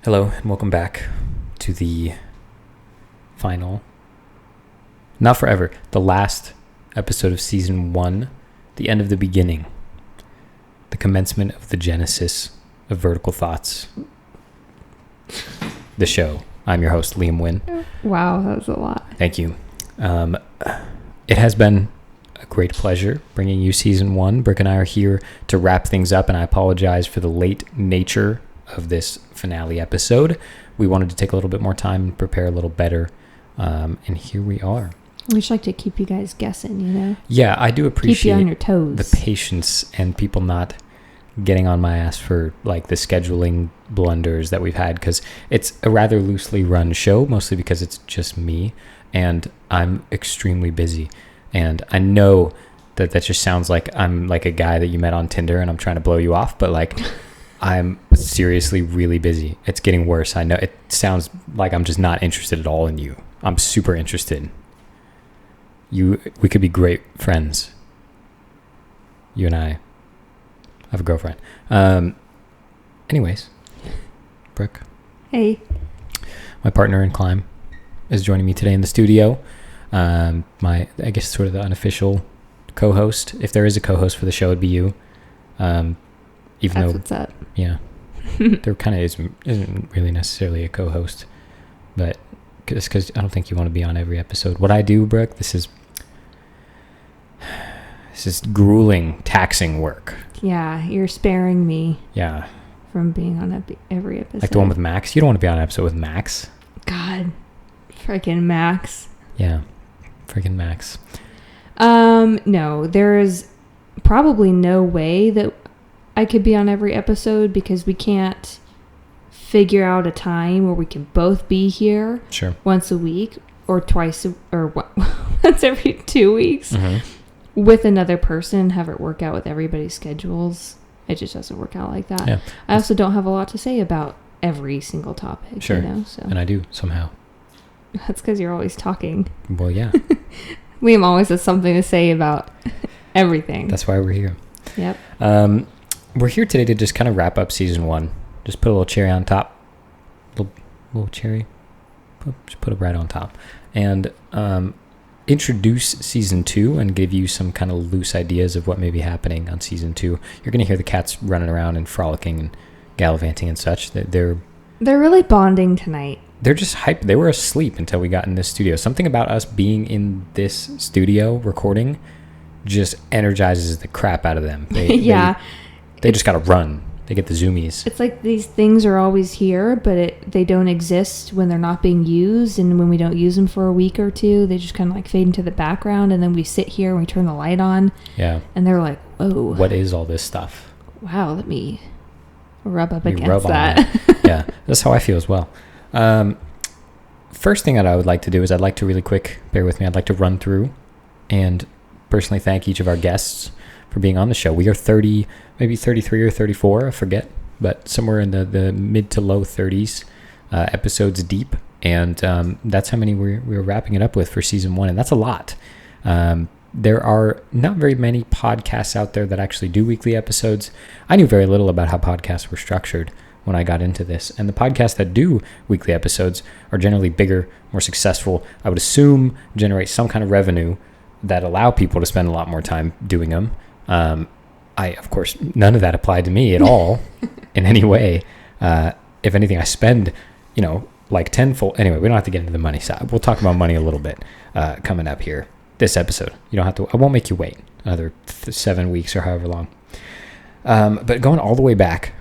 Hello and welcome back to the final, not forever, the last episode of season 1, the end of the beginning, the commencement of the genesis of Vertical Thoughts, the show. I'm your host, Liam Wynn. Wow, that was a lot. Thank you. It has been a great pleasure bringing you season 1. Brooke and I are here to wrap things up, and I apologize for the late nature of this finale episode. We wanted to take a little bit more time and prepare a little better, and here we are. We just like to keep you guys guessing, you know? Yeah, I do appreciate keep you on your toes. The patience and people not getting on my ass for like the scheduling blunders that we've had, because it's a rather loosely run show, mostly because it's just me and I'm extremely busy. And I know that just sounds like I'm like a guy that you met on Tinder and I'm trying to blow you off, but like I'm seriously really busy. It's getting worse. I know it sounds like I'm just not interested at all in you. I'm super interested. We could be great friends. You and I have a girlfriend. Anyways, Brooke. Hey. My partner in crime is joining me today in the studio. I guess sort of the unofficial co-host. If there is a co-host for the show, it'd be you. That's what's up. Yeah. There kind of isn't really necessarily a co-host, but because I don't think you want to be on every episode. What I do, Brooke, this is grueling, taxing work. Yeah, you're sparing me. Yeah. From being on every episode. Like the one with Max. You don't want to be on an episode with Max. God, freaking Max. Yeah, freaking Max. No, there is probably no way that I could be on every episode because we can't figure out a time where we can both be here. Sure. Once a week or twice once every 2 weeks. Mm-hmm. With another person, have it work out with everybody's schedules. It just doesn't work out like that. Yeah. I also don't have a lot to say about every single topic. Sure. You know, so. And I do somehow. That's because you're always talking. Well, yeah. Liam always has something to say about everything. That's why we're here. Yep. We're here today to just kind of wrap up season 1. Just put a little cherry on top. Little cherry. Just put it right on top. And introduce season 2 and give you some kind of loose ideas of what may be happening on season 2. You're going to hear the cats running around and frolicking and gallivanting and such. They're really bonding tonight. They're just hyped. They were asleep until we got in this studio. Something about us being in this studio recording just energizes the crap out of them. Yeah. They just got to run. They get the zoomies. It's like these things are always here, but they don't exist when they're not being used. And when we don't use them for a week or two, they just kind of like fade into the background. And then we sit here and we turn the light on. Yeah. And they're like, whoa. What is all this stuff? Wow, let me rub up against that. Yeah, that's how I feel as well. First thing that I would like to do is I'd like to really quick, bear with me, I'd like to run through and personally thank each of our guests for being on the show. We are 30, maybe 33 or 34, I forget, but somewhere in the mid to low 30s episodes deep, and that's how many we're wrapping it up with for season 1, and that's a lot. There are not very many podcasts out there that actually do weekly episodes. I knew very little about how podcasts were structured when I got into this, and the podcasts that do weekly episodes are generally bigger, more successful, I would assume generate some kind of revenue that allow people to spend a lot more time doing them. Of course, none of that applied to me at all in any way. If anything, I spend, like tenfold. Anyway, we don't have to get into the money side. We'll talk about money a little bit coming up here. This episode, you don't have to. I won't make you wait another 7 weeks or however long. But going all the way back,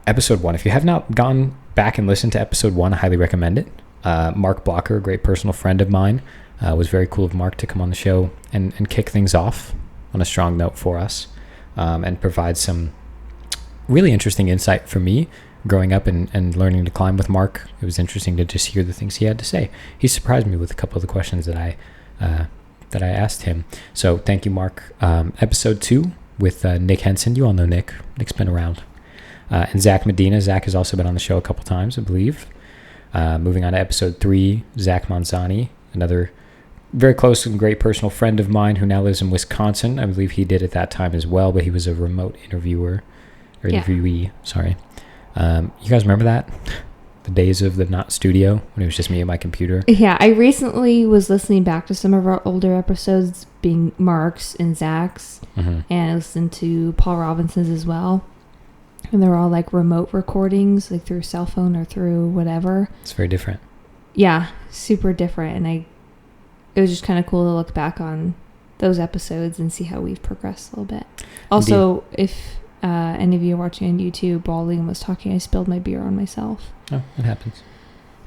episode 1. If you have not gone back and listened to episode 1, I highly recommend it. Mark Blocker, a great personal friend of mine, was very cool of Mark to come on the show and kick things off on a strong note for us, and provide some really interesting insight for me growing up and learning to climb with Mark. It was interesting to just hear the things he had to say. He surprised me with a couple of the questions that I asked him. So thank you, Mark. Episode 2 with Nick Henson. You all know Nick. Nick's been around. And Zach Medina. Zach has also been on the show a couple times, I believe. Moving on to episode 3, Zach Manzani, another very close and great personal friend of mine who now lives in Wisconsin. I believe he did at that time as well, but he was a remote interviewee. Sorry. You guys remember that? the days of the not studio when it was just me and my computer. Yeah, I recently was listening back to some of our older episodes, being Mark's and Zach's, and I listened to Paul Robinson's as well. And they're all like remote recordings, like through cell phone or through whatever. It's very different. Yeah, super different. And it was just kind of cool to look back on those episodes and see how we've progressed a little bit. Also, indeed. If any of you are watching on YouTube, while Liam was talking, I spilled my beer on myself. Oh, it happens.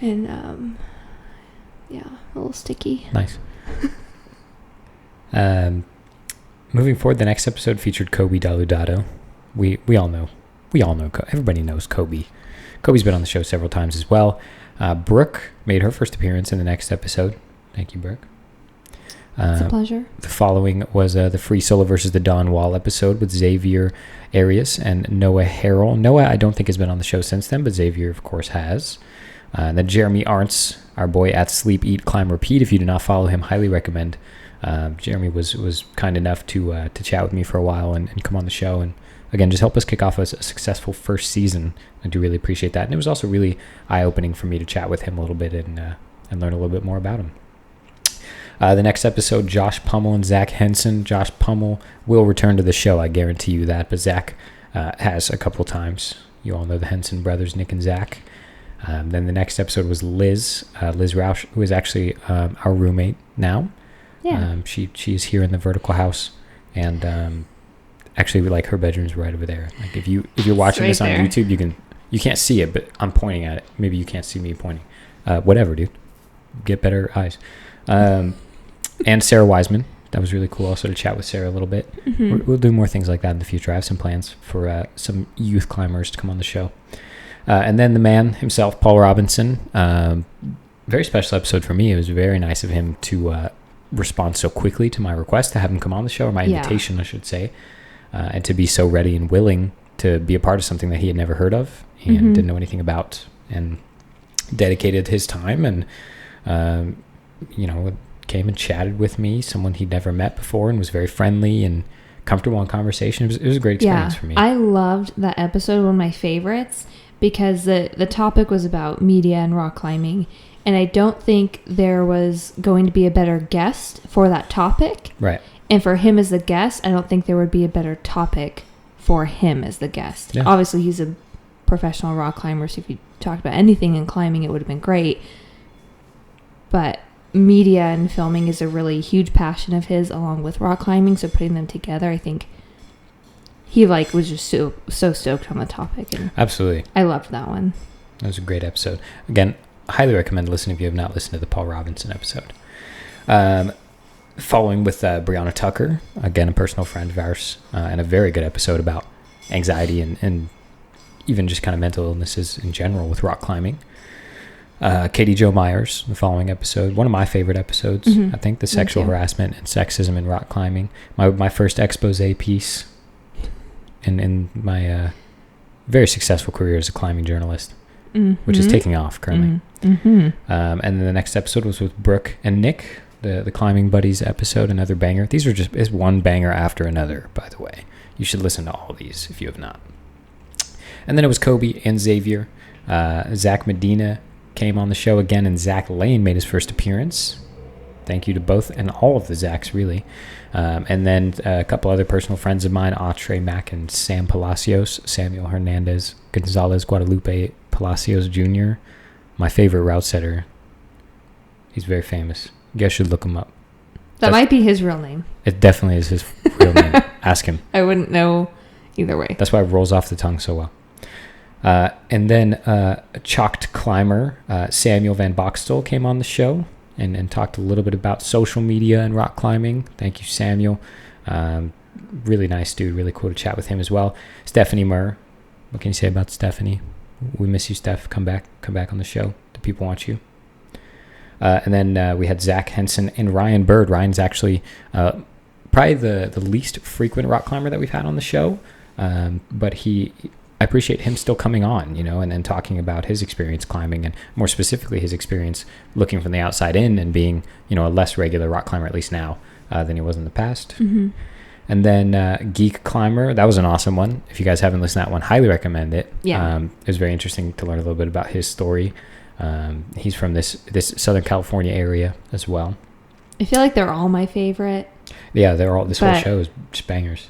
And, yeah, a little sticky. Nice. Moving forward, the next episode featured Kobe Daludato. We all know. Everybody knows Kobe. Kobe's been on the show several times as well. Brooke made her first appearance in the next episode. Thank you, Brooke. It's a pleasure. The following was the Free Solo versus the Don Wall episode with Xavier Arias and Noah Harrell. Noah, I don't think, has been on the show since then, but Xavier, of course, has. And then Jeremy Arntz, our boy at Sleep, Eat, Climb, Repeat. If you do not follow him, highly recommend. Jeremy was kind enough to chat with me for a while and come on the show and, again, just help us kick off a successful first season. I do really appreciate that. And it was also really eye-opening for me to chat with him a little bit and learn a little bit more about him. The next episode, Josh Pummel and Zach Henson. Josh Pummel will return to the show, I guarantee you that, but Zach has a couple times. You all know the Henson brothers, Nick and Zach. Then the next episode was Liz Roush, who is actually our roommate now. Yeah. She is here in the vertical house, and actually, like, her bedroom's right over there. Like, if you're watching this on YouTube, you can't see it, but I'm pointing at it. Maybe you can't see me pointing. Whatever, dude. Get better eyes. And Sarah Wiseman. That was really cool also to chat with Sarah a little bit. Mm-hmm. We'll do more things like that in the future. I have some plans for some youth climbers to come on the show. And then the man himself, Paul Robinson. Very special episode for me. It was very nice of him to respond so quickly to my request to have him come on the show, or my invitation, I should say, and to be so ready and willing to be a part of something that he had never heard of and didn't know anything about, and dedicated his time and, came and chatted with me, someone he'd never met before, and was very friendly and comfortable in conversation. It was a great experience for me. I loved that episode, one of my favorites, because the topic was about media and rock climbing, and I don't think there was going to be a better guest for that topic. Right. And for him as the guest, I don't think there would be a better topic for him as the guest. Yeah. Obviously, he's a professional rock climber, so if you talked about anything in climbing, it would have been great. But media and filming is a really huge passion of his, along with rock climbing, so putting them together, I think he was just so stoked on the topic. And absolutely, I loved that one. That was a great episode. Again, highly recommend listening if you have not listened to the Paul Robinson episode. Following with Brianna Tucker, again a personal friend of ours, and a very good episode about anxiety and even just kind of mental illnesses in general with rock climbing. Katie Jo Myers, the following episode, one of my favorite episodes. I think the sexual harassment and sexism in rock climbing. My first expose piece in my very successful career as a climbing journalist, which is taking off currently. And then the next episode was with Brooke and Nick, the Climbing Buddies episode, another banger. These are is one banger after another, by the way. You should listen to all of these if you have not. And then it was Kobe and Xavier. Zach Medina came on the show again, and Zach Lane made his first appearance. Thank you to both and all of the Zachs, really. And then a couple other personal friends of mine, Atre Mack and Sam Palacios, Samuel Hernandez, Gonzalez Guadalupe Palacios Jr., my favorite route setter. He's very famous. You guys should look him up. That might be his real name. It definitely is his real name. Ask him. I wouldn't know either way. That's why it rolls off the tongue so well. And then a chalked climber, Samuel Van Boxtel, came on the show and talked a little bit about social media and rock climbing. Thank you, Samuel. Really nice dude. Really cool to chat with him as well. Stephanie Murr. What can you say about Stephanie? We miss you, Steph. Come back on the show. The people want you. And then we had Zach Henson and Ryan Bird. Ryan's actually probably the least frequent rock climber that we've had on the show. But I appreciate him still coming on, and then talking about his experience climbing, and more specifically his experience looking from the outside in and being, a less regular rock climber, at least now, than he was in the past. And then Geek Climber, that was an awesome one. If you guys haven't listened to that one, highly recommend it. Yeah. It was very interesting to learn a little bit about his story. He's from this Southern California area as well. I feel like they're all my favorite. Yeah, they're all. This whole show is just bangers.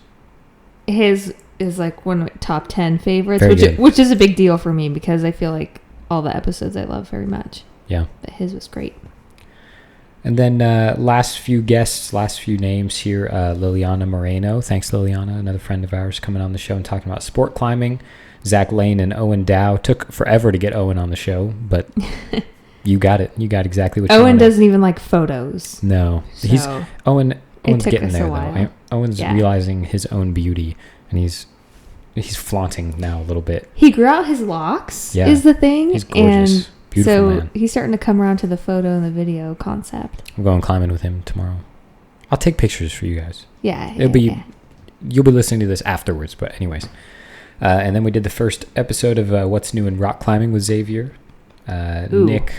His is like one of my top 10 favorites, Very which is a big deal for me because I feel like all the episodes I love very much. Yeah. But his was great. And then last few names here. Liliana Moreno. Thanks, Liliana, another friend of ours, coming on the show and talking about sport climbing. Zach Lane and Owen Dow. Took forever to get Owen on the show, but you got it. You got exactly what you wanted. Owen doesn't even like photos. No. So Owen's getting there, though. Owen's realizing his own beauty, and he's flaunting now a little bit. He grew out his locks, is the thing. He's gorgeous. And beautiful man. He's starting to come around to the photo and the video concept. I'm going climbing with him tomorrow. I'll take pictures for you guys. Yeah. You'll be listening to this afterwards, but anyways. And then we did the first episode of What's New in Rock Climbing with Xavier. Nick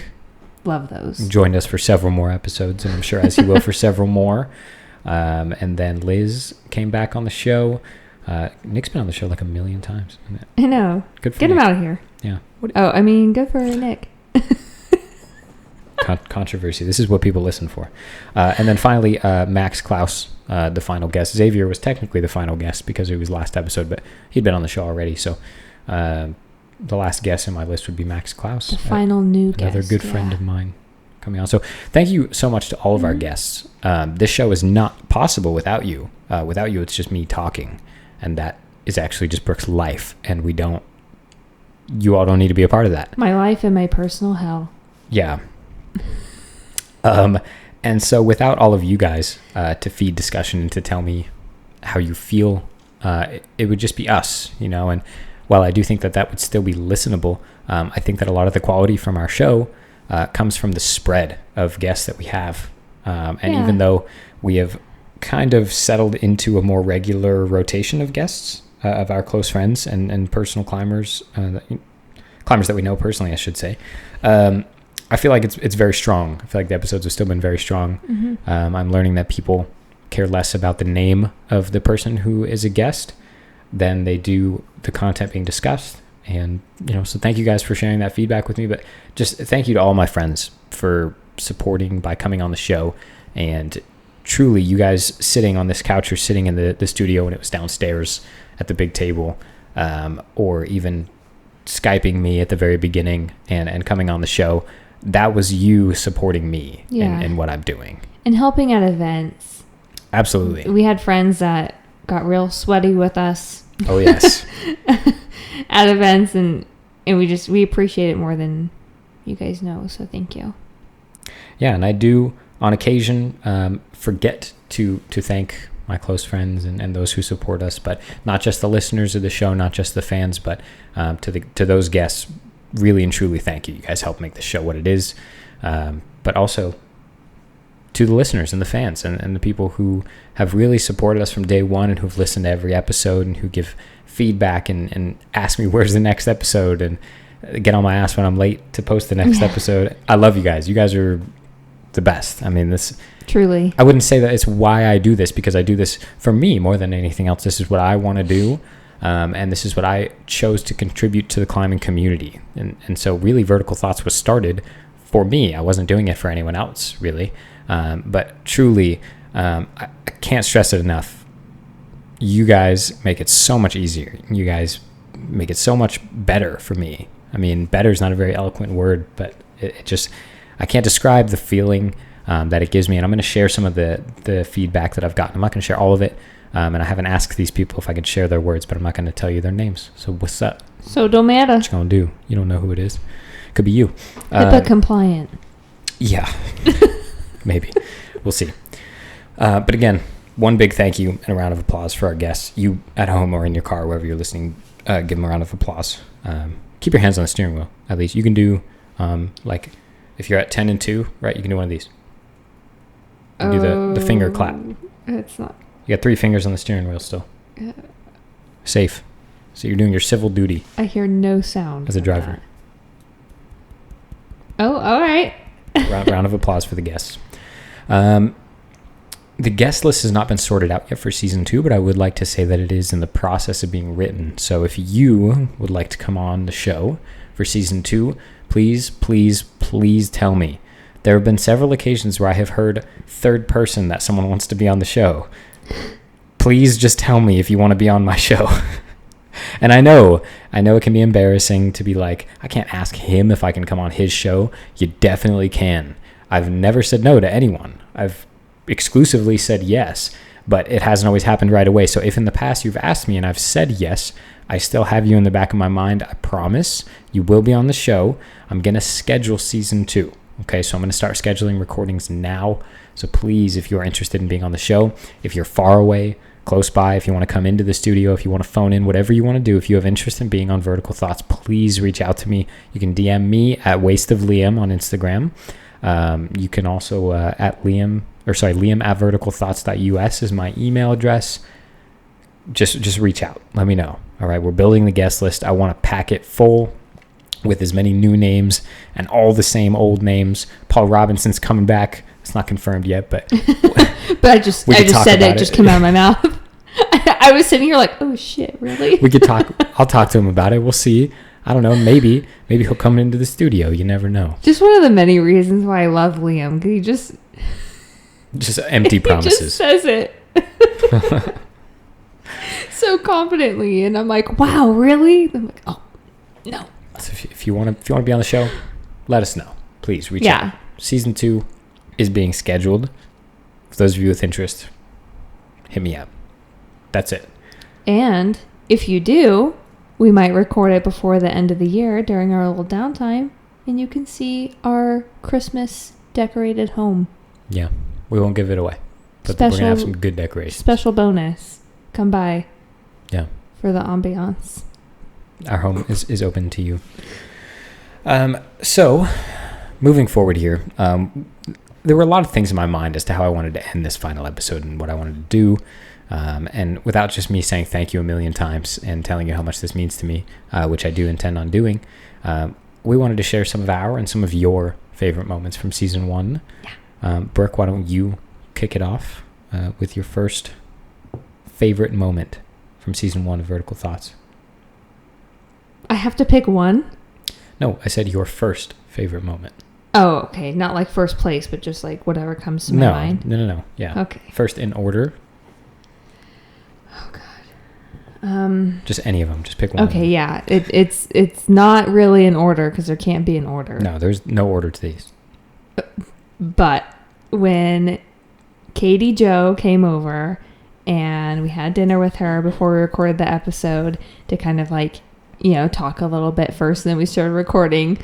love those. Joined us for several more episodes, and I'm sure as he will for several more. And then Liz came back on the show. Nick's been on the show like a million times. I know. Good for Get Nick. him out of here. Yeah. Good for Nick. Controversy. This is what people listen for. And then finally, Max Klaus, the final guest. Xavier was technically the final guest because it was last episode, but he'd been on the show already. So the last guest in my list would be Max Klaus. The final new guest. Another good friend of mine coming on. So thank you so much to all of our guests. This show is not possible without you. Without you, it's just me talking. And that is actually just Brooke's life. And you all don't need to be a part of that. My life and my personal hell. Yeah. And so without all of you guys to feed discussion and to tell me how you feel, it would just be us, and while I do think that would still be listenable, I think that a lot of the quality from our show comes from the spread of guests that we have. Even though we have kind of settled into a more regular rotation of guests, of our close friends and personal climbers, climbers that we know personally, I should say, I feel like it's very strong. I feel like the episodes have still been very strong. Mm-hmm. I'm learning that people care less about the name of the person who is a guest than they do the content being discussed. And, so thank you guys for sharing that feedback with me. But just thank you to all my friends for supporting by coming on the show. And truly, you guys sitting on this couch or sitting in the studio when it was downstairs at the big table, or even Skyping me at the very beginning and coming on the show, that was you supporting me in what I'm doing. And helping at events. Absolutely. We had friends that got real sweaty with us. Oh, yes. At events, and we appreciate it more than you guys know, so thank you. Yeah, and I do, on occasion, forget to thank my close friends and those who support us, but not just the listeners of the show, not just the fans, but to those guests, really and truly thank you. You guys help make the show what it is, but also to the listeners and the fans and the people who have really supported us from day one and who've listened to every episode and who give feedback and ask me where's the next episode and get on my ass when I'm late to post the next episode. I love you guys. You guys are the best. I mean, this truly, I wouldn't say that it's why I do this, because I do this for me more than anything else. This is what I want to do. And this is what I chose to contribute to the climbing community. And so really Vertical Thoughts was started for me. I wasn't doing it for anyone else, really. But truly, I can't stress it enough. You guys make it so much easier. You guys make it so much better for me. I mean, better is not a very eloquent word, but it just, I can't describe the feeling that it gives me. And I'm going to share some of the feedback that I've gotten. I'm not going to share all of it. And I haven't asked these people if I could share their words, but I'm not going to tell you their names. So what's up? So don't matter. What you going to do? You don't know who it is. Could be you. HIPAA compliant. Yeah. Maybe. We'll see. But again, one big thank you and a round of applause for our guests. You at home or in your car, wherever you're listening, give them a round of applause. Keep your hands on the steering wheel, at least. You can do, like, if you're at 10 and 2, right, you can do one of these. You do the finger clap. It's not. You got 3 fingers on the steering wheel still. Safe. So you're doing your civil duty. I hear no sound. As a driver. Oh, all right. round of applause for the guests. the guest list has not been sorted out yet for season 2, but I would like to say that it is in the process of being written. So if you would like to come on the show for season 2, please, please, please tell me. There have been several occasions where I have heard third person that someone wants to be on the show. Please just tell me if you want to be on my show. And I know it can be embarrassing to be like, I can't ask him if I can come on his show. You definitely can. I've never said no to anyone. I've exclusively said yes, but it hasn't always happened right away. So if in the past you've asked me and I've said yes, I still have you in the back of my mind. I promise you will be on the show. I'm going to schedule season 2. Okay, so I'm going to start scheduling recordings now. So please, if you're interested in being on the show, if you're far away, close by, if you want to come into the studio, if you want to phone in, whatever you want to do, if you have interest in being on Vertical Thoughts, please reach out to me. You can DM me at wasteofliam on Instagram. You can also at Liam at verticalthoughts.us is my email address. Just reach out. Let me know. All right, we're building the guest list. I want to pack it full with as many new names and all the same old names. Paul Robinson's coming back. It's not confirmed yet, but but I just said it. Just came out of my mouth. I was sitting here like, oh shit, really? We could talk. I'll talk to him about it. We'll see. I don't know. Maybe he'll come into the studio. You never know. Just one of the many reasons why I love Liam. He just empty promises. He just says it so confidently, and I'm like, wow, really? I'm like, oh no. So if you want to be on the show, let us know. Please reach out. Season 2 is being scheduled. For those of you with interest, hit me up. That's it. And if you do, we might record it before the end of the year during our little downtime, and you can see our Christmas decorated home. Yeah, we won't give it away, but we're gonna have some good decorations. Special bonus. Come by. Yeah. For the ambiance. Our home is open to you. So, moving forward here, there were a lot of things in my mind as to how I wanted to end this final episode and what I wanted to do. And without just me saying thank you a million times and telling you how much this means to me, which I do intend on doing, we wanted to share some of our and some of your favorite moments from season 1. Yeah. Brooke, why don't you kick it off with your first favorite moment from season 1 of Vertical Thoughts? I have to pick one? No, I said your first favorite moment. Oh, okay. Not like first place, but just like whatever comes to my mind. No. Yeah. Okay. First in order. Oh God. Just any of them. Just pick one. Okay, yeah. It's not really in order because there can't be an order. No, there's no order to these. But when Katie Jo came over and we had dinner with her before we recorded the episode to kind of like, talk a little bit first, and then we started recording.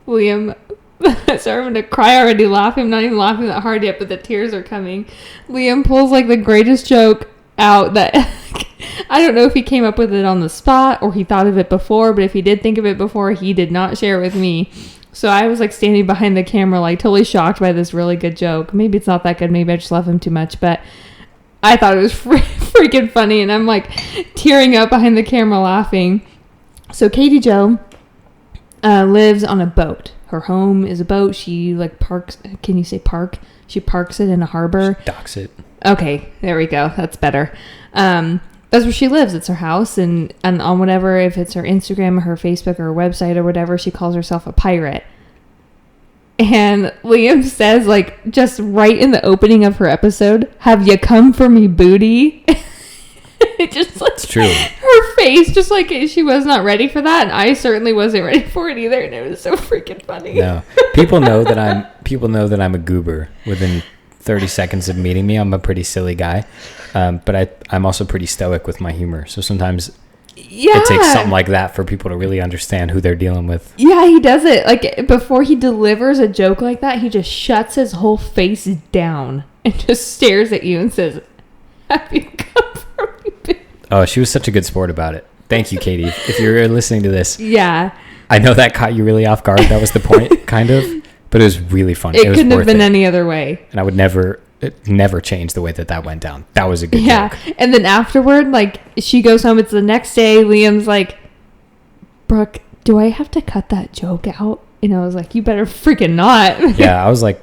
Liam, sorry, I'm going to cry already laughing. I'm not even laughing that hard yet, but the tears are coming. Liam pulls like the greatest joke out that I don't know if he came up with it on the spot or he thought of it before, but if he did think of it before, he did not share it with me. So I was like standing behind the camera, like totally shocked by this really good joke. Maybe it's not that good. Maybe I just love him too much, but I thought it was freaking funny. And I'm like tearing up behind the camera laughing. So Katie Jo lives on a boat. Her home is a boat. She like parks. Can you say park? She parks it in a harbor. She docks it. Okay, there we go. That's better. That's where she lives. It's her house, and on whatever, if it's her Instagram or her Facebook or her website or whatever, she calls herself a pirate. And Liam says, like, just right in the opening of her episode, "Have you come for me, booty?" It just like, it's true. Her face, just like she was not ready for that, and I certainly wasn't ready for it either, and it was so freaking funny. No, people know that I'm a goober within 30 seconds of meeting me. I'm a pretty silly guy, but I'm also pretty stoic with my humor. So sometimes it takes something like that for people to really understand who they're dealing with. Yeah, he does it. Like before he delivers a joke like that, he just shuts his whole face down and just stares at you and says, "Have you come for me, bitch?" Oh, she was such a good sport about it. Thank you, Katie. If you're listening to this, yeah, I know that caught you really off guard. That was the point, kind of. But it was really funny. It couldn't have been any other way. And I would never change the way that went down. That was a good joke. And then afterward, like, she goes home. It's the next day. Liam's like, "Brooke, do I have to cut that joke out?" And I was like, "You better freaking not." Yeah, I was like...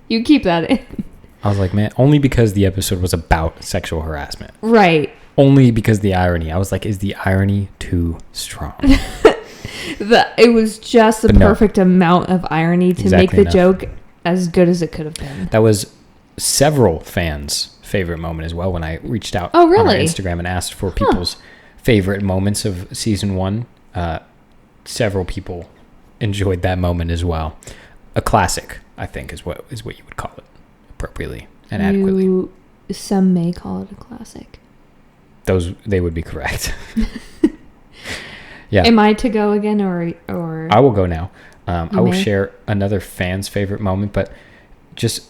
You keep that in. I was like, man, only because the episode was about sexual harassment. Right. Only because the irony. I was like, is the irony too strong? It was just the perfect amount of irony to make the joke as good as it could have been. That was several fans' favorite moment as well when I reached out on our Instagram and asked for people's favorite moments of season 1. Several people enjoyed that moment as well. A classic, I think, is what you would call it appropriately and adequately. Some may call it a classic. They would be correct. Yeah. Am I to go again or I will go now. I will share another fan's favorite moment, but just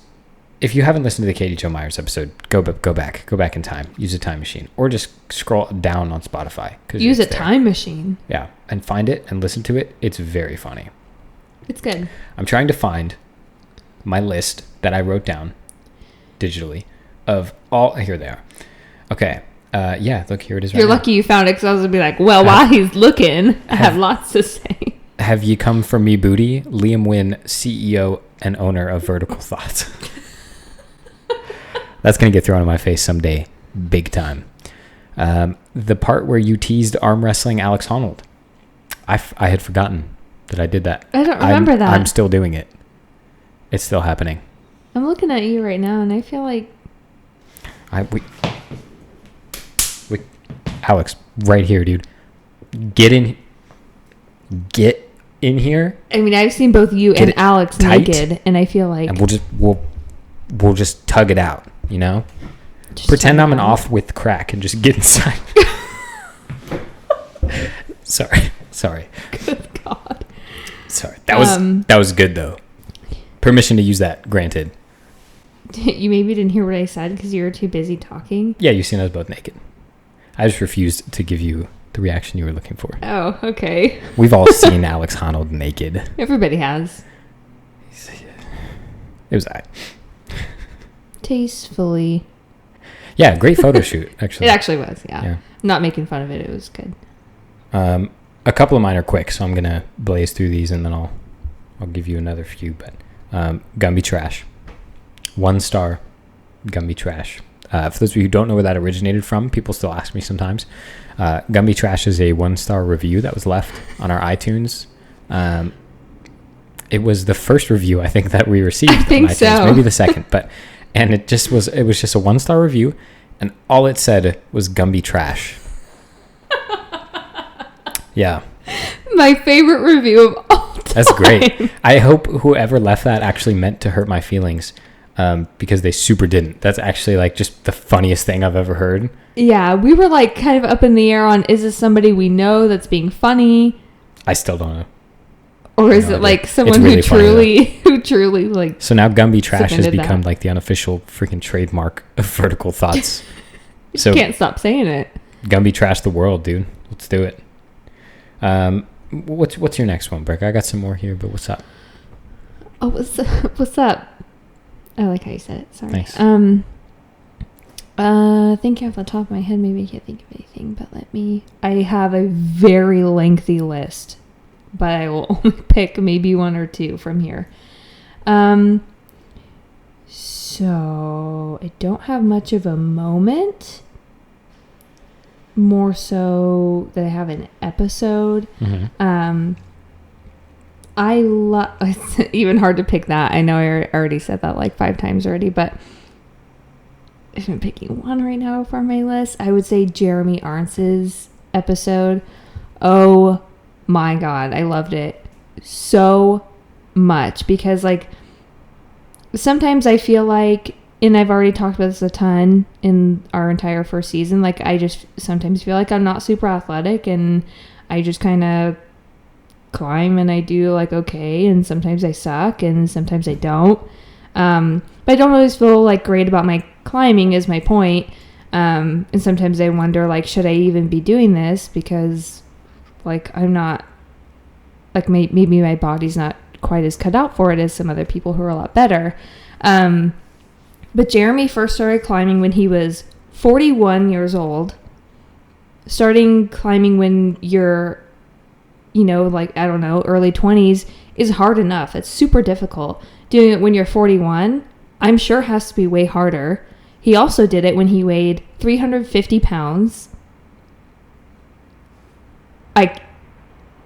if you haven't listened to the Katie Jo Myers episode, go back in time, use a time machine, or just scroll down on Spotify. Use a time machine. Yeah, and find it and listen to it. It's very funny. It's good. I'm trying to find my list that I wrote down digitally of all. Here they are. Okay. Yeah, look, here it is. You're lucky you found it, because I was going to be like, well, while he's looking, I have lots to say. Have you come for me, booty? Liam Wynn, CEO and owner of Vertical Thoughts. That's going to get thrown in my face someday, big time. The part where you teased arm wrestling Alex Honnold. I had forgotten that I did that. I don't remember that. I'm still doing it. It's still happening. I'm looking at you right now, and I feel like... Alex, right here, dude. Get in here. I mean, I've seen both you and Alex tight, naked, and I feel like... And we'll just tug it out, you know? Just pretend I'm an off with crack and just get inside. Sorry. Good God. Sorry. That was good, though. Permission to use that, granted. You maybe didn't hear what I said because you were too busy talking? Yeah, you've seen us both naked. I just refused to give you the reaction you were looking for. Oh, okay. We've all seen Alex Honnold naked. Everybody has. It was that. Tastefully. Yeah, great photo shoot, actually. It actually was, yeah. I'm not making fun of it. It was good. A couple of mine are quick, so I'm going to blaze through these, and then I'll give you another few. But Gumby Trash. 1 star, Gumby Trash. For those of you who don't know where that originated from, people still ask me sometimes. Gumby Trash is a 1-star review that was left on our iTunes. It was the first review I think that we received. I think on iTunes, so. Maybe the second, and it was just a 1-star review, and all it said was Gumby Trash. Yeah. My favorite review of all time. That's great. I hope whoever left that actually meant to hurt my feelings. Because they super didn't. That's actually like just the funniest thing I've ever heard. Yeah, we were like kind of up in the air on, is this somebody we know that's being funny? I still don't know. Or is it like someone really who truly like... So now Gumby Trash has become like the unofficial freaking trademark of Vertical Thoughts. So can't stop saying it. Gumby Trash the world, dude. Let's do it. What's your next one, Brooke? I got some more here, but what's up? Oh, what's up? I like how you said it. Sorry. Thanks. Thinking off the top of my head, maybe I can't think of anything, but I have a very lengthy list, but I will only pick maybe 1 or 2 from here. So I don't have much of a moment, more so that I have an episode. Mm-hmm. It's even hard to pick that. I know I already said that like 5 times already, but if I'm picking one right now for my list, I would say Jeremy Arntz's episode. Oh my God. I loved it so much because like sometimes I feel like, and I've already talked about this a ton in our entire first season, like I just sometimes feel like I'm not super athletic and I just kind of climb and I do like okay, and sometimes I suck and sometimes I don't, but I don't always feel like great about my climbing is my point, and sometimes I wonder like should I even be doing this because like I'm not like maybe my body's not quite as cut out for it as some other people who are a lot better, but Jeremy first started climbing when he was 41 years old. Starting climbing when you're like, I don't know, early 20s is hard enough. It's super difficult. Doing it when you're 41, I'm sure has to be way harder. He also did it when he weighed 350 pounds.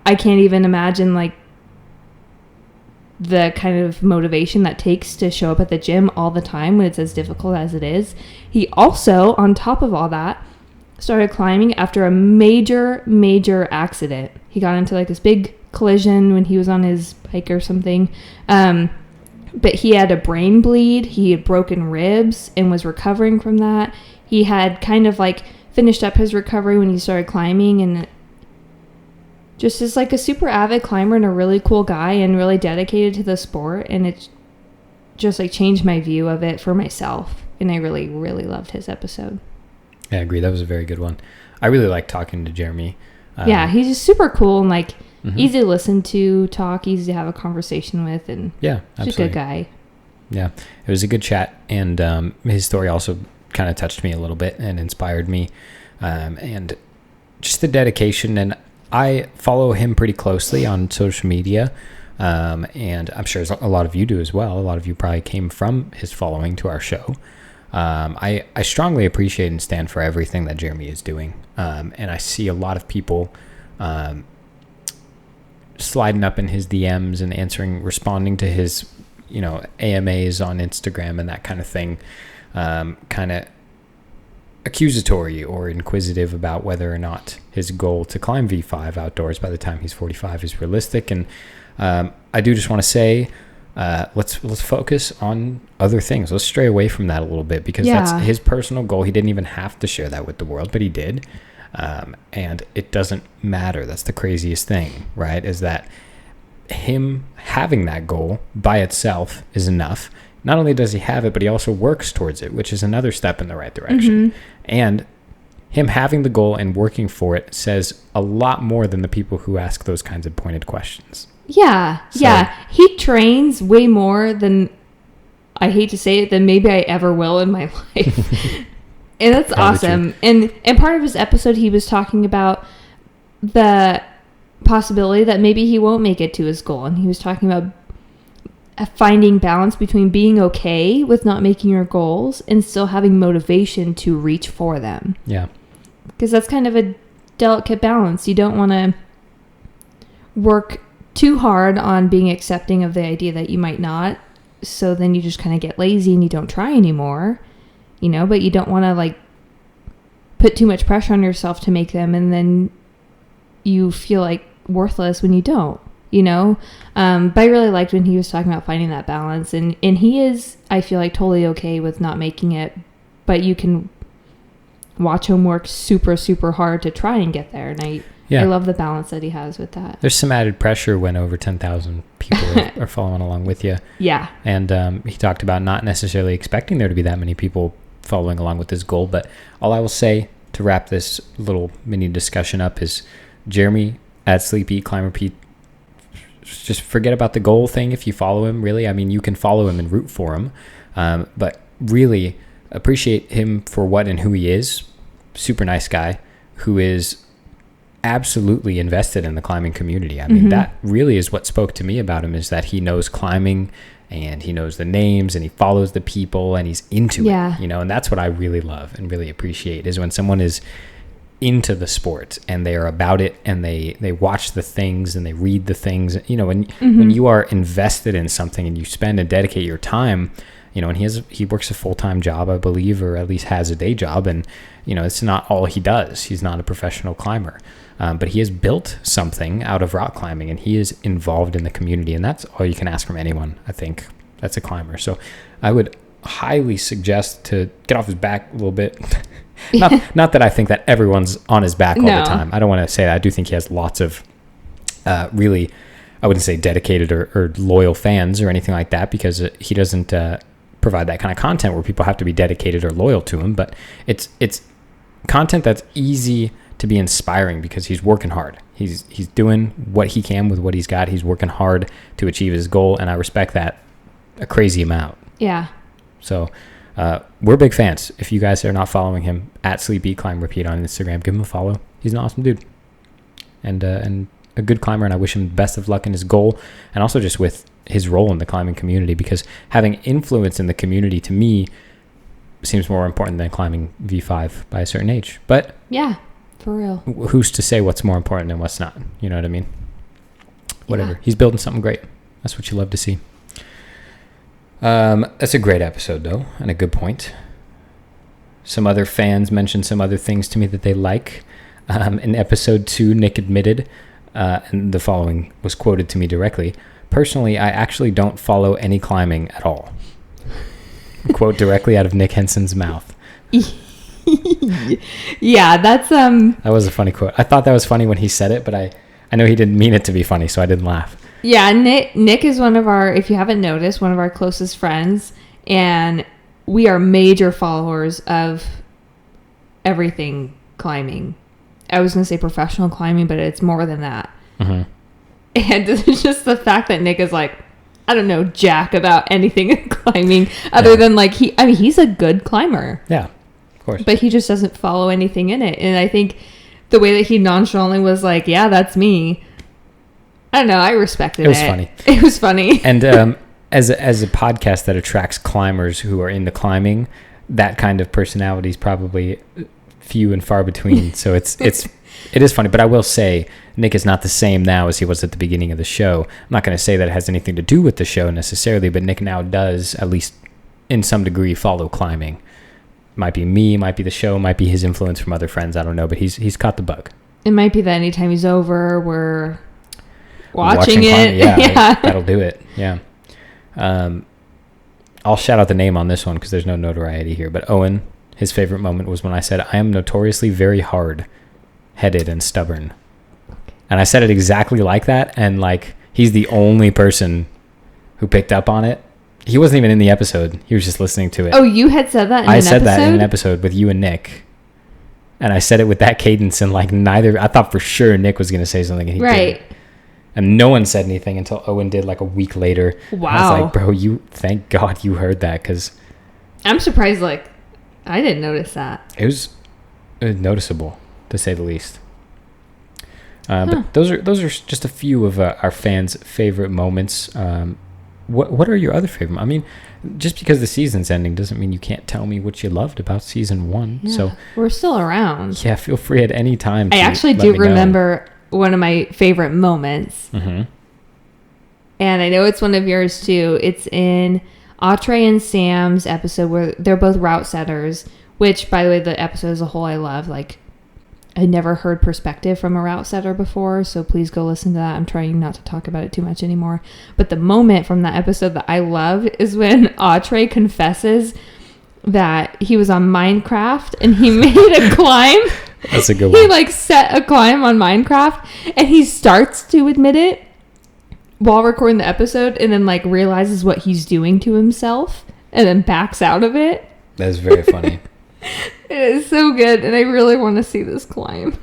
I can't even imagine, like, the kind of motivation that takes to show up at the gym all the time when it's as difficult as it is. He also, on top of all that, started climbing after a major accident. He got into, like, this big collision when he was on his bike or something. But he had a brain bleed. He had broken ribs and was recovering from that. He had kind of, like, finished up his recovery when he started climbing, and just is, like, a super avid climber and a really cool guy and really dedicated to the sport. And it just, like, changed my view of it for myself. And I really, really loved his episode. Yeah, I agree. That was a very good one. I really like talking to Jeremy. Yeah, he's just super cool and, like, easy to listen to, talk, easy to have a conversation with, and yeah, absolutely. Just a good guy. Yeah, it was a good chat, and his story also kind of touched me a little bit and inspired me, and just the dedication. And I follow him pretty closely on social media, and I'm sure a lot of you do as well. A lot of you probably came from his following to our show. I strongly appreciate and stand for everything that Jeremy is doing, and I see a lot of people sliding up in his DMs and responding to his, AMAs on Instagram and that kind of thing, kind of accusatory or inquisitive about whether or not his goal to climb V5 outdoors by the time he's 45 is realistic. And I do just want to say, let's focus on other things. Let's stray away from that a little bit, because that's his personal goal. He didn't even have to share that with the world, but he did. And it doesn't matter. That's the craziest thing, right? Is that him having that goal by itself is enough. Not only does he have it, but he also works towards it, which is another step in the right direction. And him having the goal and working for it says a lot more than the people who ask those kinds of pointed questions. Yeah. He trains way more than, I hate to say it, than maybe I ever will in my life. And that's awesome. And part of his episode, he was talking about the possibility that maybe he won't make it to his goal. And he was talking about finding balance between being okay with not making your goals and still having motivation to reach for them. Yeah. Because that's kind of a delicate balance. You don't want to work too hard on being accepting of the idea that you might not. So then you just kind of get lazy and you don't try anymore. But you don't want to, like, put too much pressure on yourself to make them, and then you feel like worthless when you don't, But I really liked when he was talking about finding that balance, and he is, I feel like, totally okay with not making it, but you can watch him work super, super hard to try and get there. And I love the balance that he has with that. There's some added pressure when over 10,000 people are following along with you. Yeah. And he talked about not necessarily expecting there to be that many people following along with his goal. But all I will say to wrap this little mini discussion up is, Jeremy at Sleep, Eat, Climb, Repeat, just forget about the goal thing if you follow him, really. I mean, you can follow him and root for him, but really appreciate him for what and who he is. Super nice guy who is absolutely invested in the climbing community. I mean, that really is what spoke to me about him, is that he knows climbing and he knows the names and he follows the people and he's into it, and that's what I really love and really appreciate, is when someone is into the sport and they are about it and they watch the things and they read the things, when you are invested in something and you spend and dedicate your time, and he works a full-time job, I believe, or at least has a day job, and it's not all he does. He's not a professional climber, but he has built something out of rock climbing, and he is involved in the community, and that's all you can ask from anyone, I think, that's a climber. So I would highly suggest to get off his back a little bit. Not that I think that everyone's on his back all the time. I don't want to say that. I do think he has lots of really, I wouldn't say dedicated or loyal fans or anything like that, because he doesn't provide that kind of content where people have to be dedicated or loyal to him. But it's content that's easy to be inspiring, because he's working hard. He's doing what he can with what he's got. He's working hard to achieve his goal, and I respect that a crazy amount. Yeah. So we're big fans. If you guys are not following him, at Sleep, Eat, Climb, Repeat on Instagram, give him a follow. He's an awesome dude and a good climber, and I wish him best of luck in his goal, and also just with his role in the climbing community, because having influence in the community to me seems more important than climbing V5 by a certain age. But yeah, for real. Who's to say what's more important and what's not? You know what I mean? Whatever. Yeah. He's building something great. That's what you love to see. That's a great episode, though, and a good point. Some other fans mentioned some other things to me that they like. In episode 2, Nick admitted, and the following was quoted to me directly: "Personally, I actually don't follow any climbing at all." Quote directly out of Nick Henson's mouth. Yeah, that's That was a funny quote. I thought that was funny when he said it, but I know he didn't mean it to be funny, so I didn't laugh. Yeah, Nick is one of our, if you haven't noticed, one of our closest friends, and we are major followers of everything climbing. I was going to say professional climbing, but it's more than that. Mm-hmm. And it's just the fact that Nick is like, I don't know jack about anything in climbing other than like he's a good climber. Yeah, of course. But he just doesn't follow anything in it. And I think the way that he nonchalantly was like, yeah, that's me. I don't know. I respected it. It was funny. It was funny. And as a podcast that attracts climbers who are into climbing, that kind of personality is probably few and far between. So it is funny. But I will say, Nick is not the same now as he was at the beginning of the show. I'm not going to say that it has anything to do with the show necessarily, but Nick now does, at least in some degree, follow climbing. Might be me, might be the show, might be his influence from other friends. I don't know, but he's caught the bug. It might be that anytime he's over, we're watching it. Climbing. Yeah, that'll do it. Yeah. I'll shout out the name on this one because there's no notoriety here. But Owen, his favorite moment was when I said, "I am notoriously very hard-headed and stubborn." And I said it exactly like that. And like, he's the only person who picked up on it. He wasn't even in the episode. He was just listening to it. Oh, you had said that in an episode? I said that in an episode with you and Nick. And I said it with that cadence, and like I thought for sure Nick was going to say something, and he didn't. And no one said anything until Owen did like a week later. Wow. I was like, bro, thank God you heard that, because I'm surprised, like, I didn't notice that. It was noticeable, to say the least. But those are just a few of our fans' favorite moments. What are your other favorite? I mean, just because the season's ending doesn't mean you can't tell me what you loved about season 1. Yeah, so we're still around. Yeah, feel free at any time. I actually do remember one of my favorite moments. Mm-hmm. And I know it's one of yours too. It's in Autry and Sam's episode where they're both route setters, which, by the way, the episode as a whole I love. Like, I never heard perspective from a route setter before, so please go listen to that. I'm trying not to talk about it too much anymore. But the moment from that episode that I love is when Autry confesses that he was on Minecraft and he made a climb. That's a good one. He like set a climb on Minecraft and he starts to admit it while recording the episode and then like realizes what he's doing to himself and then backs out of it. That's very funny. It is so good, and I really want to see this climb.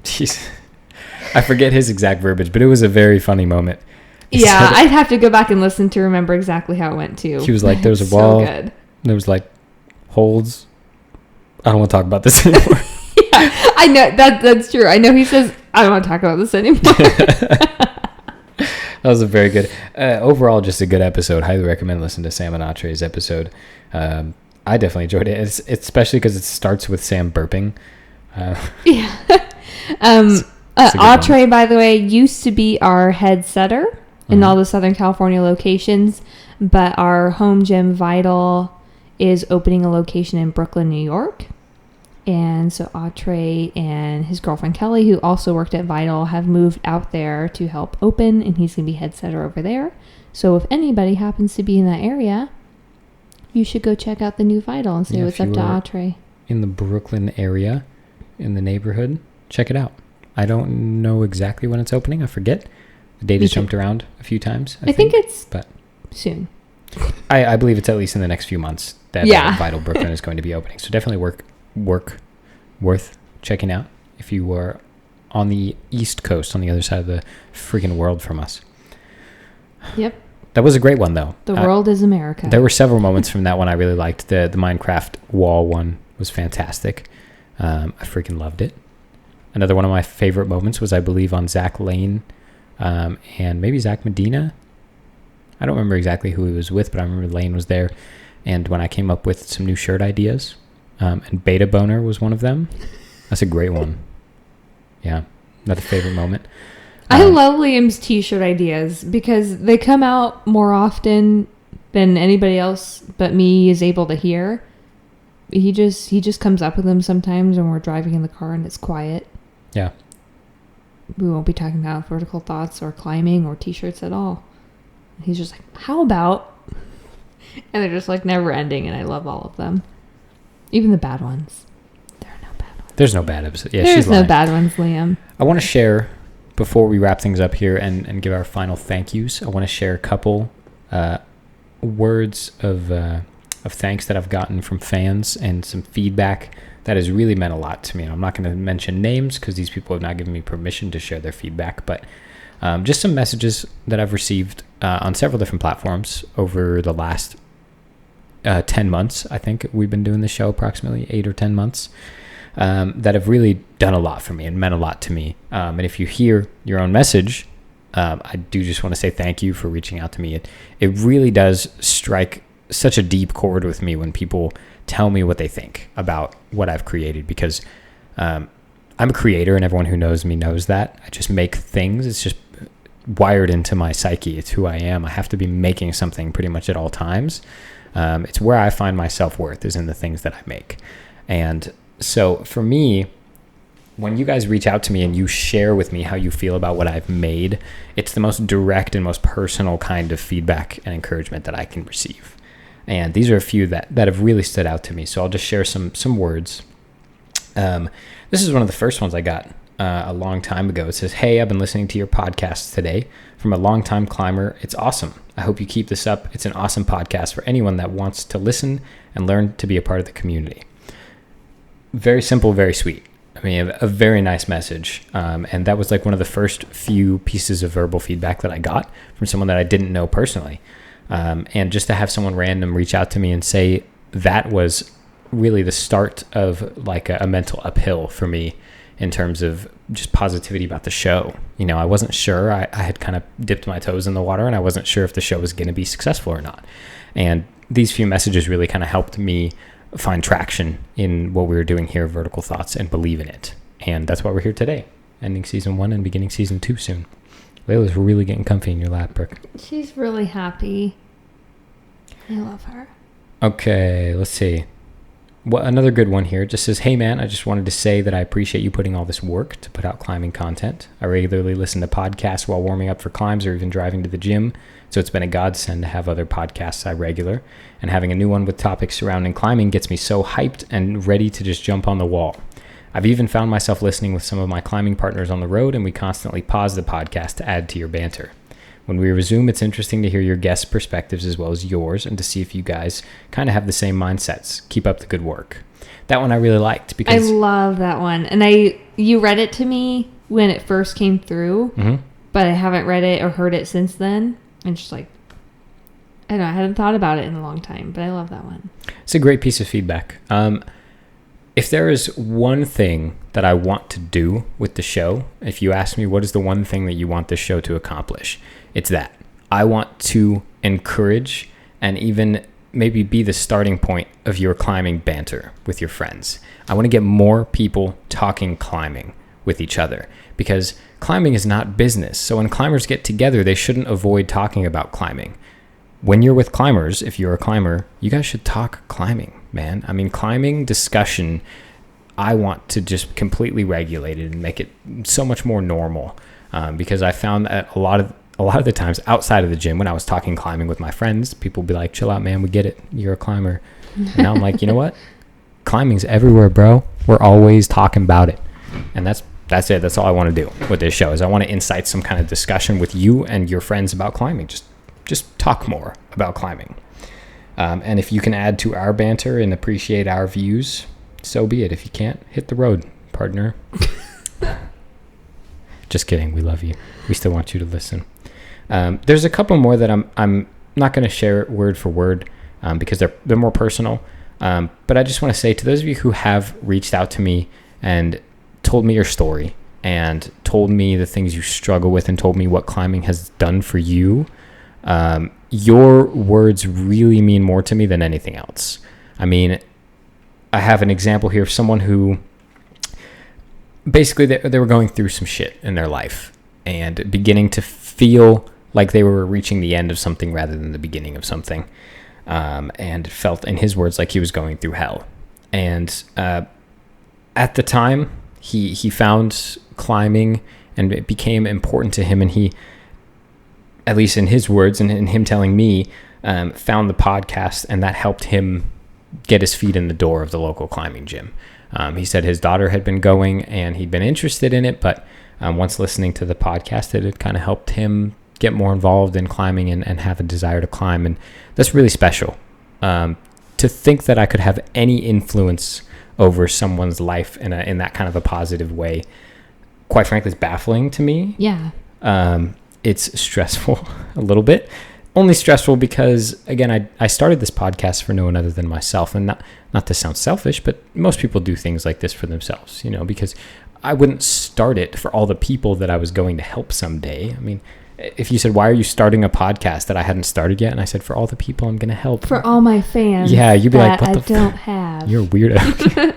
Jeez. I forget his exact verbiage, but it was a very funny moment. Yeah, I'd have to go back and listen to remember exactly how it went, too. He was like, there was a wall. So good. There was, like, holds. I don't want to talk about this anymore. Yeah, I know. That's true. I know he says, I don't want to talk about this anymore. That was a very good... overall, just a good episode. Highly recommend listening to Sam and Autry's episode. I definitely enjoyed it. It's especially because it starts with Sam burping. Yeah. Autry, by the way, used to be our head setter in all the Southern California locations, but our home gym, Vital, is opening a location in Brooklyn, New York. And so Autry and his girlfriend Kelly, who also worked at Vital, have moved out there to help open, and he's going to be head setter over there. So if anybody happens to be in that area, you should go check out the new Vital and see what's up to Autry. In the Brooklyn area, in the neighborhood, check it out. I don't know exactly when it's opening. I forget. The date has jumped around a few times. I think it's soon. I believe it's at least in the next few months that Vital Brooklyn is going to be opening. So definitely worth checking out if you were on the East Coast, on the other side of the freaking world from us. Yep. That was a great one, though. The world is America. There were several moments from that one I really liked. The Minecraft wall one was fantastic. I freaking loved it. Another one of my favorite moments was, I believe, on Zach Lane and maybe Zach Medina. I don't remember exactly who he was with, but I remember Lane was there. And when I came up with some new shirt ideas, and Beta Boner was one of them. That's a great one. Yeah, another favorite moment. I love Liam's t-shirt ideas because they come out more often than anybody else but me is able to hear. He just comes up with them sometimes when we're driving in the car and it's quiet. Yeah. We won't be talking about vertical thoughts or climbing or t-shirts at all. He's just like, how about? And they're just like never ending, and I love all of them. Even the bad ones. There are no bad ones. There's no bad episode. Yeah, There's no bad ones, Liam. I want to share, before we wrap things up here and give our final thank yous, I want to share a couple words of thanks that I've gotten from fans and some feedback that has really meant a lot to me. And I'm not going to mention names because these people have not given me permission to share their feedback, but just some messages that I've received on several different platforms over the last 10 months. I think we've been doing this show approximately 8 or 10 months that have really done a lot for me and meant a lot to me. And if you hear your own message, I do just want to say thank you for reaching out to me. It really does strike such a deep chord with me when people tell me what they think about what I've created, because I'm a creator and everyone who knows me knows that. I just make things. It's just wired into my psyche. It's who I am. I have to be making something pretty much at all times. It's where I find my self-worth is in the things that I make. And so for me, when you guys reach out to me and you share with me how you feel about what I've made, it's the most direct and most personal kind of feedback and encouragement that I can receive. And these are a few that have really stood out to me. So I'll just share some words. This is one of the first ones I got a long time ago. It says, "Hey, I've been listening to your podcast today. From a longtime climber, it's awesome. I hope you keep this up. It's an awesome podcast for anyone that wants to listen and learn to be a part of the community." Very simple, very sweet. I mean, a very nice message. And that was like one of the first few pieces of verbal feedback that I got from someone that I didn't know personally. And just to have someone random reach out to me and say that was really the start of like a mental uphill for me in terms of just positivity about the show. You know, I wasn't sure. I had kind of dipped my toes in the water and I wasn't sure if the show was going to be successful or not. And these few messages really kind of helped me find traction in what we were doing here, Vertical Thoughts, and believe in it. And that's why we're here today, ending season 1 and beginning season 2 soon. Layla's really getting comfy in your lap, Brooke. She's really happy. I love her. Okay, let's see. Another good one here. It just says, "Hey man, I just wanted to say that I appreciate you putting all this work to put out climbing content. I regularly listen to podcasts while warming up for climbs or even driving to the gym, so it's been a godsend to have other podcasts I regular, and having a new one with topics surrounding climbing gets me so hyped and ready to just jump on the wall. I've even found myself listening with some of my climbing partners on the road, and we constantly pause the podcast to add to your banter. When we resume, it's interesting to hear your guests' perspectives as well as yours and to see if you guys kind of have the same mindsets. Keep up the good work." That one I really liked because I love that one. And you read it to me when it first came through, but I haven't read it or heard it since then. And just like, I don't know, I hadn't thought about it in a long time, but I love that one. It's a great piece of feedback. If there is one thing that I want to do with the show, if you ask me what is the one thing that you want this show to accomplish, it's that. I want to encourage and even maybe be the starting point of your climbing banter with your friends. I want to get more people talking climbing with each other because climbing is not business. So when climbers get together, they shouldn't avoid talking about climbing. When you're with climbers, if you're a climber, you guys should talk climbing, man. I mean, climbing discussion, I want to just completely regulate it and make it so much more normal because I found that a lot of the times outside of the gym, when I was talking climbing with my friends, people would be like, "Chill out, man. We get it. You're a climber." And now I'm like, you know what? Climbing's everywhere, bro. We're always talking about it. And that's it. That's all I want to do with this show is I want to incite some kind of discussion with you and your friends about climbing. Just talk more about climbing. And if you can add to our banter and appreciate our views, so be it. If you can't, hit the road, partner. Just kidding. We love you. We still want you to listen. There's a couple more that I'm not going to share word for word because they're more personal. But I just want to say to those of you who have reached out to me and told me your story and told me the things you struggle with and told me what climbing has done for you. Your words really mean more to me than anything else. I mean, I have an example here of someone who basically they were going through some shit in their life and beginning to feel like they were reaching the end of something rather than the beginning of something. And felt, in his words, like he was going through hell. And at the time, he found climbing and it became important to him. And he, at least in his words and in him telling me, found the podcast, and that helped him get his feet in the door of the local climbing gym. He said his daughter had been going and he'd been interested in it, but once listening to the podcast, it had kind of helped him get more involved in climbing and have a desire to climb. And that's really special. To think that I could have any influence over someone's life in that kind of a positive way, quite frankly, is baffling to me. Yeah. It's stressful a little bit. Only stressful because, again, I started this podcast for no one other than myself. And not to sound selfish, but most people do things like this for themselves, because I wouldn't start it for all the people that I was going to help someday. I mean, if you said, why are you starting a podcast that I hadn't started yet? And I said, for all the people I'm going to help. For all my fans. Yeah, you'd be like, what the don't have. You're a weirdo.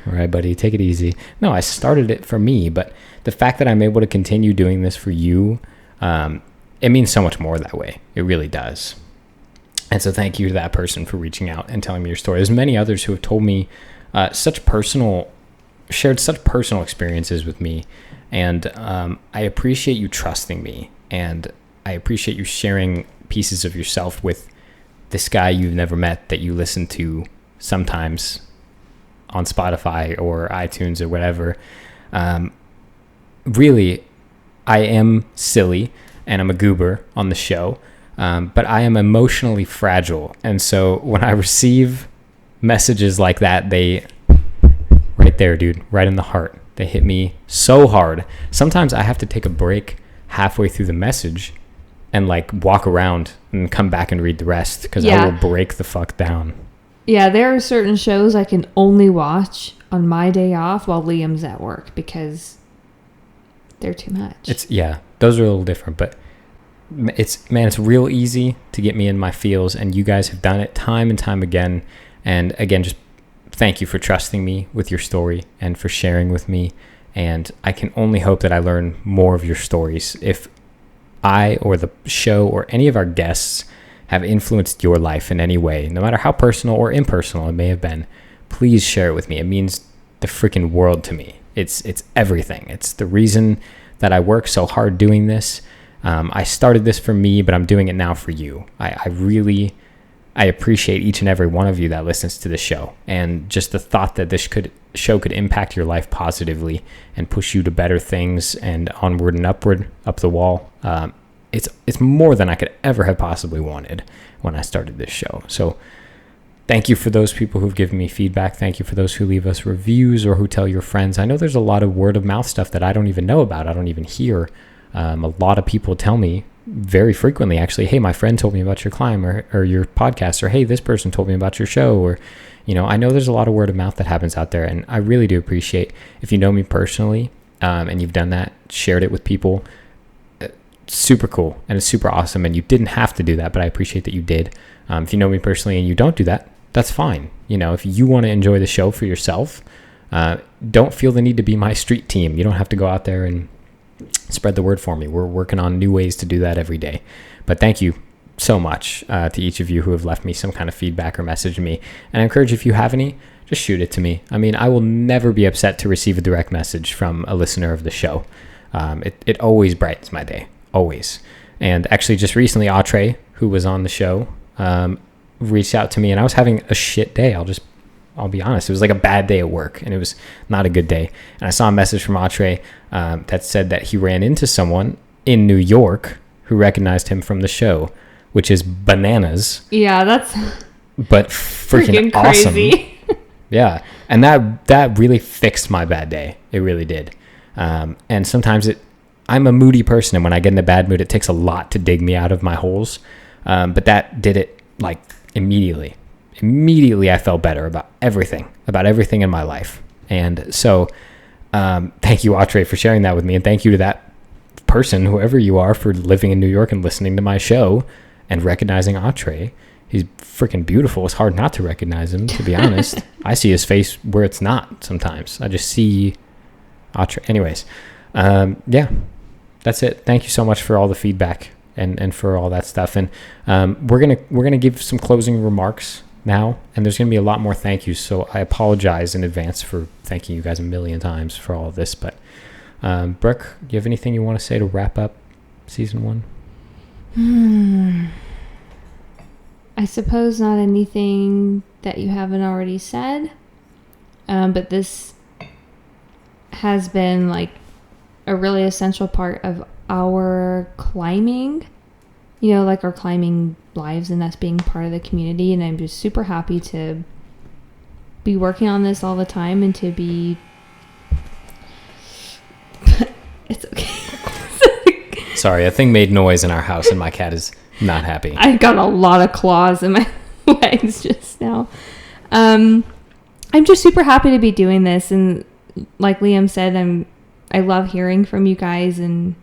All right, buddy, take it easy. No, I started it for me, but the fact that I'm able to continue doing this for you, it means so much more that way. It really does. And so thank you to that person for reaching out and telling me your story. There's many others who have told me shared such personal experiences with me. And I appreciate you trusting me. And I appreciate you sharing pieces of yourself with this guy you've never met that you listen to sometimes on Spotify or iTunes or whatever. Really, I am silly and I'm a goober on the show, but I am emotionally fragile. And so when I receive messages like that, right there, dude, right in the heart, they hit me so hard. Sometimes I have to take a break halfway through the message and walk around and come back and read the rest because I will break the fuck down. Yeah, there are certain shows I can only watch on my day off while Liam's at work because they're too much. Those are a little different, but it's real easy to get me in my feels, and you guys have done it time and time again. And again, just thank you for trusting me with your story and for sharing with me. And I can only hope that I learn more of your stories. If I or the show or any of our guests have influenced your life in any way, no matter how personal or impersonal it may have been, please share it with me. It means the freaking world to me. It's everything. It's the reason that I work so hard doing this. I started this for me, but I'm doing it now for you. I appreciate each and every one of you that listens to the show, and just the thought that this show could impact your life positively and push you to better things and onward and upward, up the wall. It's more than I could ever have possibly wanted when I started this show. So thank you for those people who've given me feedback. Thank you for those who leave us reviews or who tell your friends. I know there's a lot of word of mouth stuff that I don't even know about. I don't even hear. A lot of people tell me very frequently, actually, hey, my friend told me about your climb or your podcast, or hey, this person told me about your show, or, I know there's a lot of word of mouth that happens out there, and I really do appreciate if you know me personally and you've done that, shared it with people. Super cool, and it's super awesome, and you didn't have to do that, but I appreciate that you did. If you know me personally and you don't do that, that's fine. If you want to enjoy the show for yourself, don't feel the need to be my street team. You don't have to go out there and spread the word for me. We're working on new ways to do that every day. But thank you so much to each of you who have left me some kind of feedback or messaged me. And I encourage, if you have any, just shoot it to me. I mean, I will never be upset to receive a direct message from a listener of the show. It always brightens my day, always. And actually, just recently, Atre, who was on the show, reached out to me, and I was having a shit day. I'll be honest. It was like a bad day at work, and it was not a good day. And I saw a message from Atre that said that he ran into someone in New York who recognized him from the show, which is bananas. Yeah, that's but freaking awesome. Crazy. Yeah, and that really fixed my bad day. It really did. And sometimes I'm a moody person, and when I get in a bad mood, it takes a lot to dig me out of my holes. But that did it immediately. Immediately I felt better about everything in my life. And so Thank you, Atre, for sharing that with me. And thank you to that person, whoever you are, for living in New York and listening to my show and recognizing Atre. He's freaking beautiful. It's hard not to recognize him, to be honest. I see his face where it's not sometimes. I just see Atre. Anyways, yeah, that's it. Thank you so much for all the feedback and for all that stuff. And we're gonna give some closing remarks now, and there's gonna be a lot more thank yous. So I apologize in advance for thanking you guys a million times for all of this. But Brooke, do you have anything you want to say to wrap up season 1? I suppose not anything that you haven't already said, but this has been like a really essential part of our climbing, like our climbing lives and us being part of the community. And I'm just super happy to be working on this all the time and to be it's okay. Sorry, a thing made noise in our house and my cat is not happy. I got a lot of claws in my legs just now. I'm just super happy to be doing this, and like Liam said, I love hearing from you guys and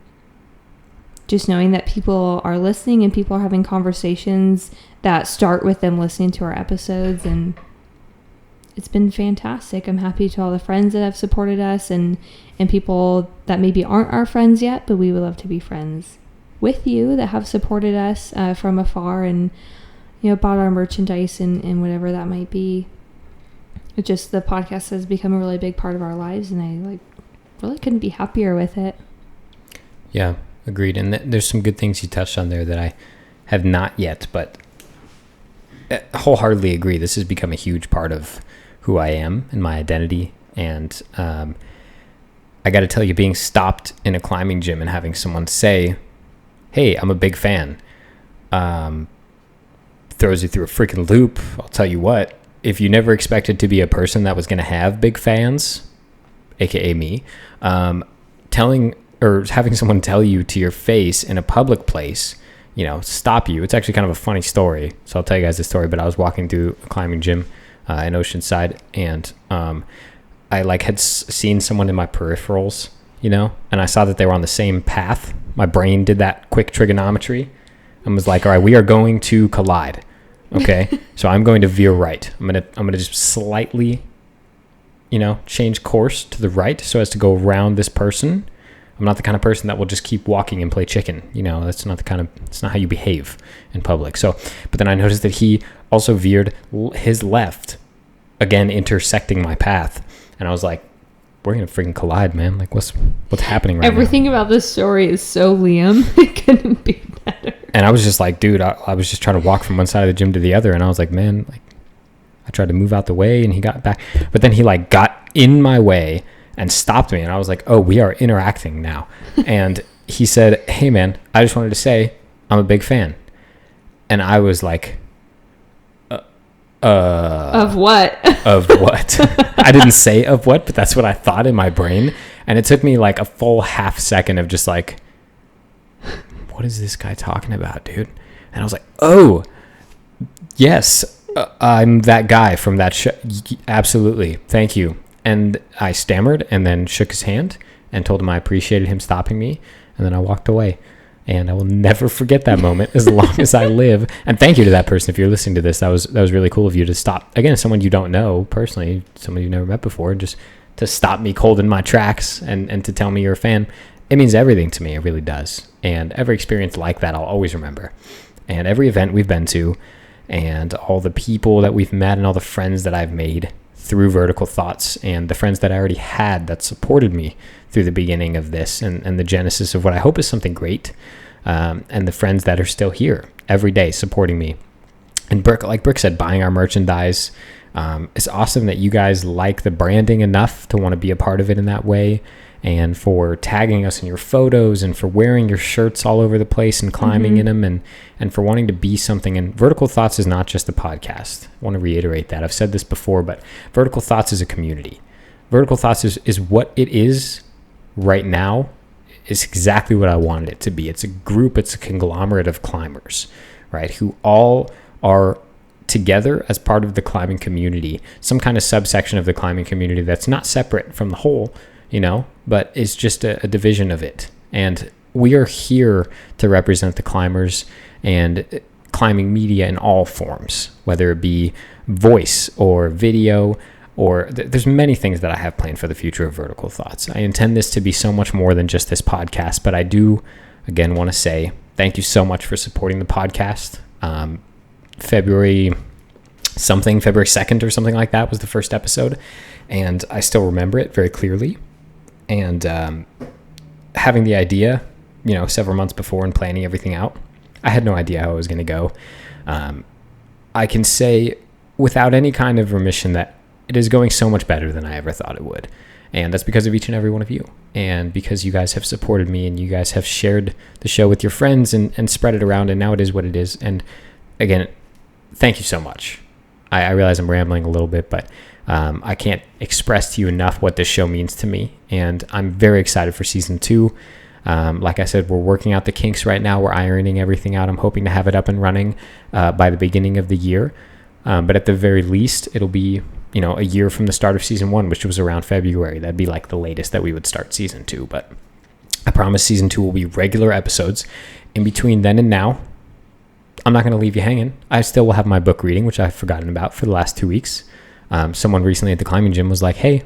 just knowing that people are listening and people are having conversations that start with them listening to our episodes, and it's been fantastic. I'm happy to all the friends that have supported us and people that maybe aren't our friends yet, but we would love to be friends with you, that have supported us from afar and bought our merchandise and whatever that might be. It just, the podcast has become a really big part of our lives, and I really couldn't be happier with it. Yeah, agreed. And there's some good things you touched on there that I have not yet, but wholeheartedly agree. This has become a huge part of who I am and my identity. And I got to tell you, being stopped in a climbing gym and having someone say, "Hey, I'm a big fan," throws you through a freaking loop. I'll tell you what, if you never expected to be a person that was going to have big fans, aka me, telling or having someone tell you to your face in a public place, stop you. It's actually kind of a funny story. So I'll tell you guys the story, but I was walking through a climbing gym in Oceanside, and I had seen someone in my peripherals, and I saw that they were on the same path. My brain did that quick trigonometry and was like, all right, we are going to collide. Okay. So I'm going to veer right. I'm going to just slightly, change course to the right so as to go around this person. I'm not the kind of person that will just keep walking and play chicken. That's not it's not how you behave in public. So, but then I noticed that he also veered his left, again, intersecting my path. And I was like, we're going to freaking collide, man. Like, what's happening right now? Everything about this story is so Liam. It couldn't be better. And I was just like, dude, I was just trying to walk from one side of the gym to the other. And I was like, man, I tried to move out the way and he got back. But then he got in my way and stopped me. And I was like, oh, we are interacting now. And he said, hey, man, I just wanted to say I'm a big fan. And I was like, of what? Of what? I didn't say of what, but that's what I thought in my brain. And it took me a full half second of just what is this guy talking about, dude? And I was like, oh, yes, I'm that guy from that show. Absolutely. Thank you. And I stammered and then shook his hand and told him I appreciated him stopping me. And then I walked away. And I will never forget that moment as long as I live. And thank you to that person. If you're listening to this, that was really cool of you to stop. Again, someone you don't know personally, someone you've never met before, just to stop me cold in my tracks and to tell me you're a fan. It means everything to me. It really does. And every experience like that, I'll always remember. And every event we've been to and all the people that we've met and all the friends that I've made through Vertical Thoughts and the friends that I already had that supported me through the beginning of this and the genesis of what I hope is something great. And the friends that are still here every day supporting me. And Brooke, like Brooke said, buying our merchandise. It's awesome that you guys like the branding enough to want to be a part of it in that way. And for tagging us in your photos and for wearing your shirts all over the place and climbing in them and for wanting to be something. And Vertical Thoughts is not just a podcast. I want to reiterate that. I've said this before, but Vertical Thoughts is a community. Vertical Thoughts is what it is right now. Is exactly what I wanted it to be. It's a group, it's a conglomerate of climbers, right? Who all are together as part of the climbing community, some kind of subsection of the climbing community that's not separate from the whole, but it's just a division of it. And we are here to represent the climbers and climbing media in all forms, whether it be voice or video, or there's many things that I have planned for the future of Vertical Thoughts. I intend this to be so much more than just this podcast, but I do, again, want to say thank you so much for supporting the podcast. February 2nd or something like that was the first episode, and I still remember it very clearly. And having the idea, several months before and planning everything out, I had no idea how it was going to go. I can say without any kind of remission that it is going so much better than I ever thought it would. And that's because of each and every one of you. And because you guys have supported me and you guys have shared the show with your friends and spread it around. And now it is what it is. And again, thank you so much. I realize I'm rambling a little bit, but I can't express to you enough what this show means to me. And I'm very excited for season 2. Like I said, we're working out the kinks right now. We're ironing everything out. I'm hoping to have it up and running by the beginning of the year. But at the very least, it'll be, a year from the start of season 1, which was around February. That'd be like the latest that we would start season 2. But I promise season 2 will be regular episodes. In between then and now, I'm not going to leave you hanging. I still will have my book reading, which I've forgotten about for the last 2 weeks. Someone recently at the climbing gym was like, hey,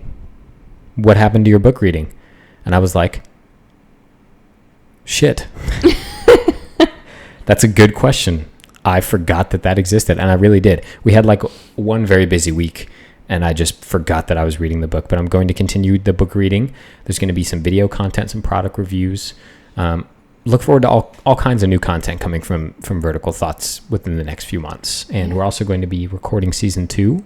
what happened to your book reading? And I was like, shit. That's a good question. I forgot that existed, and I really did. We had like one very busy week, and I just forgot that I was reading the book, but I'm going to continue the book reading. There's going to be some video content, some product reviews. Look forward to all kinds of new content coming from Vertical Thoughts within the next few months. And we're also going to be recording season 2.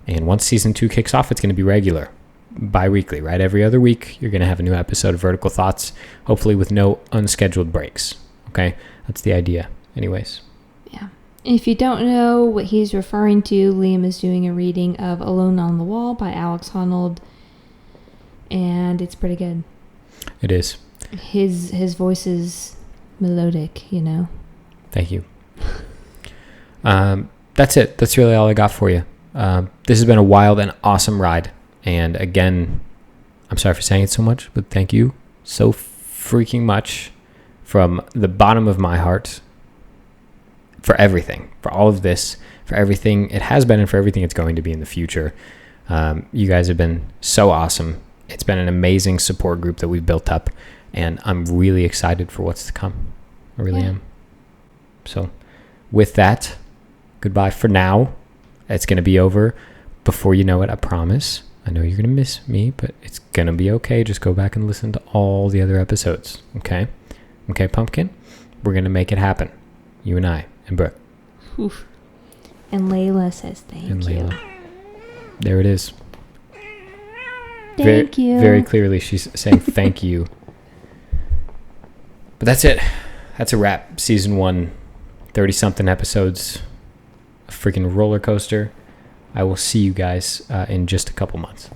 And once season 2 kicks off, it's going to be regular, bi-weekly, right? Every other week, you're going to have a new episode of Vertical Thoughts, hopefully with no unscheduled breaks. Okay? That's the idea. Anyways. Yeah. If you don't know what he's referring to, Liam is doing a reading of Alone on the Wall by Alex Honnold, and it's pretty good. It is. His voice is melodic, Thank you. That's it. That's really all I got for you. This has been a wild and awesome ride. And again, I'm sorry for saying it so much, but thank you so freaking much from the bottom of my heart for everything, for all of this, for everything it has been and for everything it's going to be in the future. You guys have been so awesome. It's been an amazing support group that we've built up, and I'm really excited for what's to come. I really am. So with that, goodbye for now. It's going to be over before you know it, I promise. I know you're going to miss me, but it's going to be okay. Just go back and listen to all the other episodes, okay? Okay, Pumpkin? We're going to make it happen. You and I and Brooke. Oof. And Layla says thank you. There it is. Thank you. Very clearly, she's saying thank you. But that's it. That's a wrap. Season 1, 30-something episodes. A freaking roller coaster. I will see you guys in just a couple months.